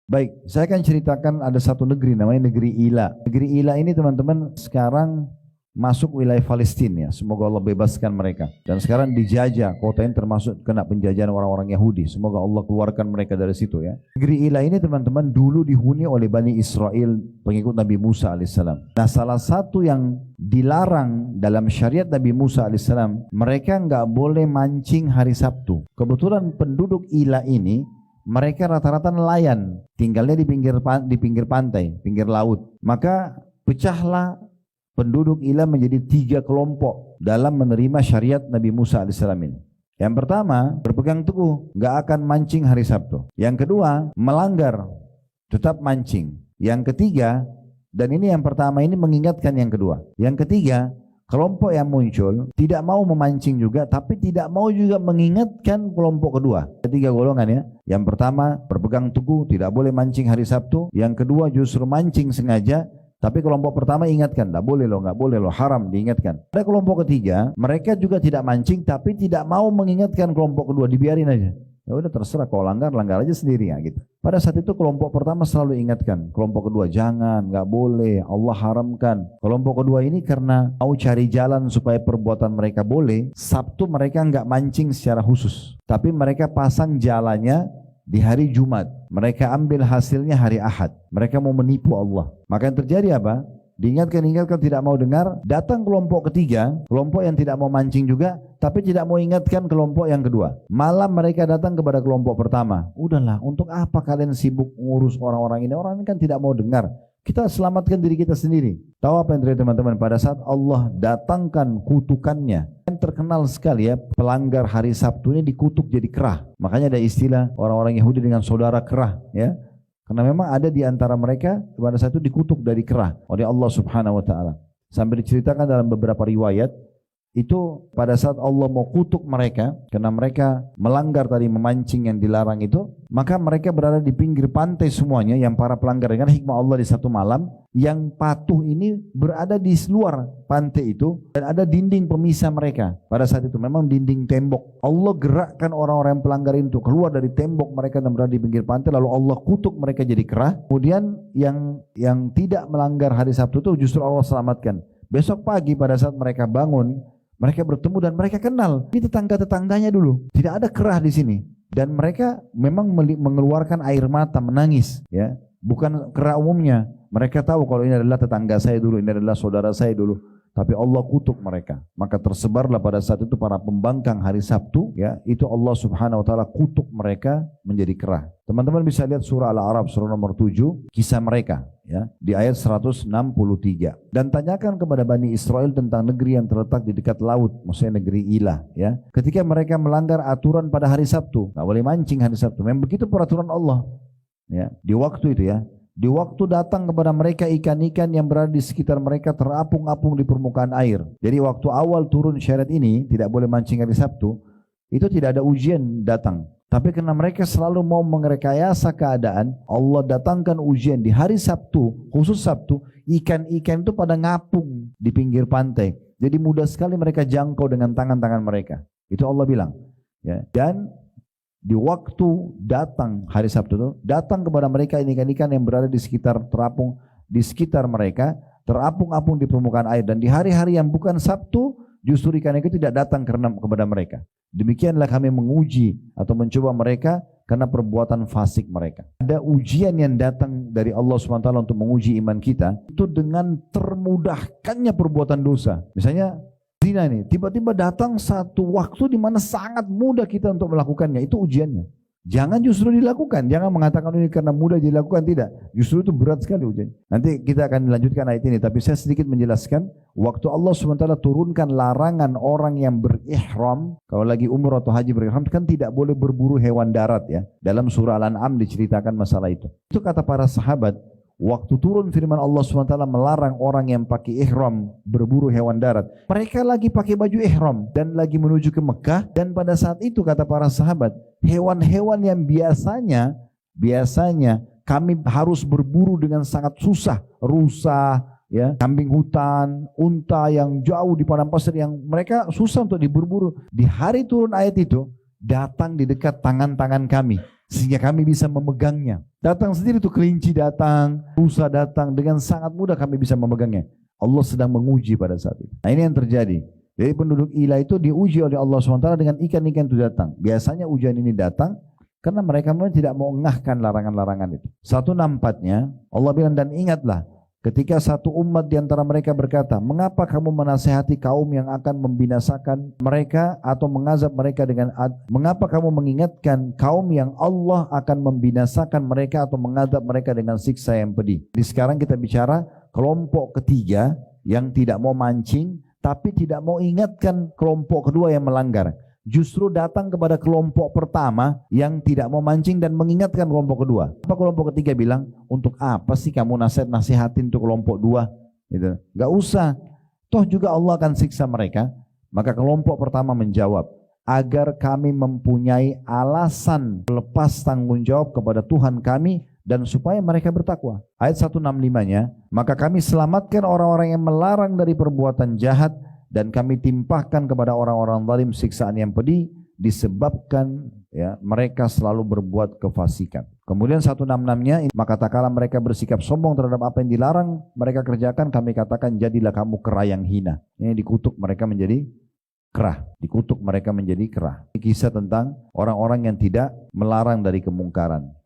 Baik, saya akan ceritakan ada satu negeri namanya negeri Ila. Negeri Ila ini teman-teman sekarang masuk wilayah Palestina ya. Semoga Allah bebaskan mereka. Dan sekarang dijajah, kota ini termasuk kena penjajahan orang-orang Yahudi. Semoga Allah keluarkan mereka dari situ ya. Negeri Ila ini teman-teman dulu dihuni oleh Bani Israel, pengikut Nabi Musa alaihissalam. Nah, salah satu yang dilarang dalam syariat Nabi Musa alaihissalam, mereka nggak boleh mancing hari Sabtu. Kebetulan penduduk Ila ini mereka rata-rata nelayan, tinggalnya di pinggir pantai, pinggir laut. Maka pecahlah penduduk Ila menjadi 3 kelompok dalam menerima syariat Nabi Musa alaihissalam ini. Yang pertama, berpegang teguh, nggak akan mancing hari Sabtu. Yang kedua, melanggar, tetap mancing. Yang ketiga, dan ini yang pertama ini mengingatkan yang kedua. Yang ketiga, kelompok yang muncul tidak mau memancing juga, tapi tidak mau juga mengingatkan kelompok kedua. Ketiga golongan ya. Yang pertama berpegang teguh tidak boleh mancing hari Sabtu. Yang kedua justru mancing sengaja. Tapi kelompok pertama ingatkan, nggak boleh loh, haram diingatkan. Ada kelompok ketiga, mereka juga tidak mancing, tapi tidak mau mengingatkan kelompok kedua, dibiarin aja. Ya udah terserah, kalau langgar aja sendiri ya gitu. Pada saat itu kelompok pertama selalu ingatkan, kelompok kedua jangan, nggak boleh, Allah haramkan. Kelompok kedua ini karena mau cari jalan supaya perbuatan mereka boleh, Sabtu mereka nggak mancing secara khusus, tapi mereka pasang jalannya di hari Jumat. Mereka ambil hasilnya hari Ahad. Mereka mau menipu Allah. Maka yang terjadi apa? Diingatkan tidak mau dengar, datang kelompok ketiga, kelompok yang tidak mau mancing juga, tapi tidak mau ingatkan kelompok yang kedua. Malam mereka datang kepada kelompok pertama. Udahlah, untuk apa kalian sibuk ngurus orang-orang ini? Orang ini kan tidak mau dengar. Kita selamatkan diri kita sendiri. Tahu apa yang terjadi teman-teman? Pada saat Allah datangkan kutukannya, yang terkenal sekali ya, pelanggar hari Sabtu ini dikutuk jadi kerah. Makanya ada istilah orang-orang Yahudi dengan saudara kerah ya. Karena memang ada di antara mereka pada saat itu dikutuk dari kerah oleh Allah Subhanahu wa taala. Sampai diceritakan dalam beberapa riwayat itu pada saat Allah mau kutuk mereka karena mereka melanggar tadi memancing yang dilarang itu, maka mereka berada di pinggir pantai semuanya yang para pelanggar dengan hikmah Allah di satu malam, yang patuh ini berada di luar pantai itu dan ada dinding pemisah mereka. Pada saat itu memang dinding tembok. Allah gerakkan orang-orang yang pelanggar itu keluar dari tembok mereka dan berada di pinggir pantai, lalu Allah kutuk mereka jadi kerah. Kemudian yang tidak melanggar hari Sabtu itu justru Allah selamatkan. Besok pagi pada saat mereka bangun, mereka bertemu dan mereka kenal. Ini tetangga-tetangganya dulu. Tidak ada kerah di sini. Dan mereka memang mengeluarkan air mata, menangis. Ya, bukan kerah umumnya. Mereka tahu kalau ini adalah tetangga saya dulu, ini adalah saudara saya dulu. Tapi Allah kutuk mereka. Maka tersebarlah pada saat itu para pembangkang hari Sabtu. Ya, itu Allah Subhanahu Wa Taala kutuk mereka menjadi kerah. Teman-teman bisa lihat surah Al-A'raf surah nomor 7, kisah mereka ya, di ayat 163. Dan tanyakan kepada Bani Israel tentang negeri yang terletak di dekat laut, maksudnya negeri Ila ya. Ketika mereka melanggar aturan pada hari Sabtu, nggak boleh mancing hari Sabtu. Memang begitu peraturan Allah. Ya, di waktu itu ya. Di waktu datang kepada mereka ikan-ikan yang berada di sekitar mereka terapung-apung di permukaan air. Jadi waktu awal turun syariat ini tidak boleh mancing hari Sabtu, itu tidak ada ujian datang. Tapi karena mereka selalu mau merekayasa keadaan, Allah datangkan ujian di hari Sabtu, khusus Sabtu, ikan-ikan itu pada ngapung di pinggir pantai. Jadi mudah sekali mereka jangkau dengan tangan-tangan mereka. Itu Allah bilang. Ya. Dan di waktu datang hari Sabtu itu, datang kepada mereka ikan-ikan yang berada di sekitar terapung, di sekitar mereka, terapung-apung di permukaan air. Dan di hari-hari yang bukan Sabtu, justru ikan itu tidak datang kepada mereka. Demikianlah kami menguji atau mencoba mereka karena perbuatan fasik mereka. Ada ujian yang datang dari Allah SWT untuk menguji iman kita, itu dengan termudahkannya perbuatan dosa. Misalnya zina ini, tiba-tiba datang satu waktu di mana sangat mudah kita untuk melakukannya, itu ujiannya. Jangan justru dilakukan, jangan mengatakan ini karena mudah dilakukan, tidak. Justru itu berat sekali ujian. Nanti kita akan lanjutkan ayat ini, tapi saya sedikit menjelaskan, waktu Allah SWT turunkan larangan orang yang berihram, kalau lagi umrah atau haji berihram, kan tidak boleh berburu hewan darat ya. Dalam surah Al-An'am diceritakan masalah itu. Itu kata para sahabat, waktu turun firman Allah SWT melarang orang yang pakai ihram berburu hewan darat. Mereka lagi pakai baju ihram dan lagi menuju ke Mekah, dan pada saat itu kata para sahabat, hewan-hewan yang biasanya kami harus berburu dengan sangat susah, rusa, ya, kambing hutan, unta yang jauh di padang pasir yang mereka susah untuk diberburu. Di hari turun ayat itu, datang di dekat tangan-tangan kami. sehingga kami bisa memegangnya. Datang sendiri tuh kelinci datang, rusa datang, dengan sangat mudah kami bisa memegangnya. Allah sedang menguji pada saat itu. Nah, ini yang terjadi. Jadi penduduk Ila itu diuji oleh Allah SWT dengan ikan-ikan itu datang. Biasanya ujian ini datang karena mereka memang tidak mau mengahkan larangan-larangan itu. 164-nya Allah bilang, dan ingatlah ketika satu umat di antara mereka berkata, mengapa kamu menasihati kaum yang akan membinasakan mereka atau mengazab mereka dengan mengapa kamu mengingatkan kaum yang Allah akan membinasakan mereka atau mengazab mereka dengan siksa yang pedih. Jadi sekarang kita bicara kelompok ketiga yang tidak mau mancing tapi tidak mau ingatkan kelompok kedua yang melanggar. Justru datang kepada kelompok pertama yang tidak mau mancing dan mengingatkan kelompok kedua. Apa kelompok ketiga bilang, untuk apa sih kamu nasihatin untuk kelompok dua? Gitu. Gak usah, toh juga Allah akan siksa mereka. Maka kelompok pertama menjawab, agar kami mempunyai alasan lepas tanggung jawab kepada Tuhan kami dan supaya mereka bertakwa. Ayat 165-nya, maka kami selamatkan orang-orang yang melarang dari perbuatan jahat dan kami timpahkan kepada orang-orang zalim siksaan yang pedih disebabkan ya mereka selalu berbuat kefasikan. Kemudian 166-nya, maka tak kala mereka bersikap sombong terhadap apa yang dilarang mereka kerjakan, kami katakan jadilah kamu kera yang hina. Ini dikutuk mereka menjadi kerah, dikutuk mereka menjadi kerah. Ini kisah tentang orang-orang yang tidak melarang dari kemungkaran.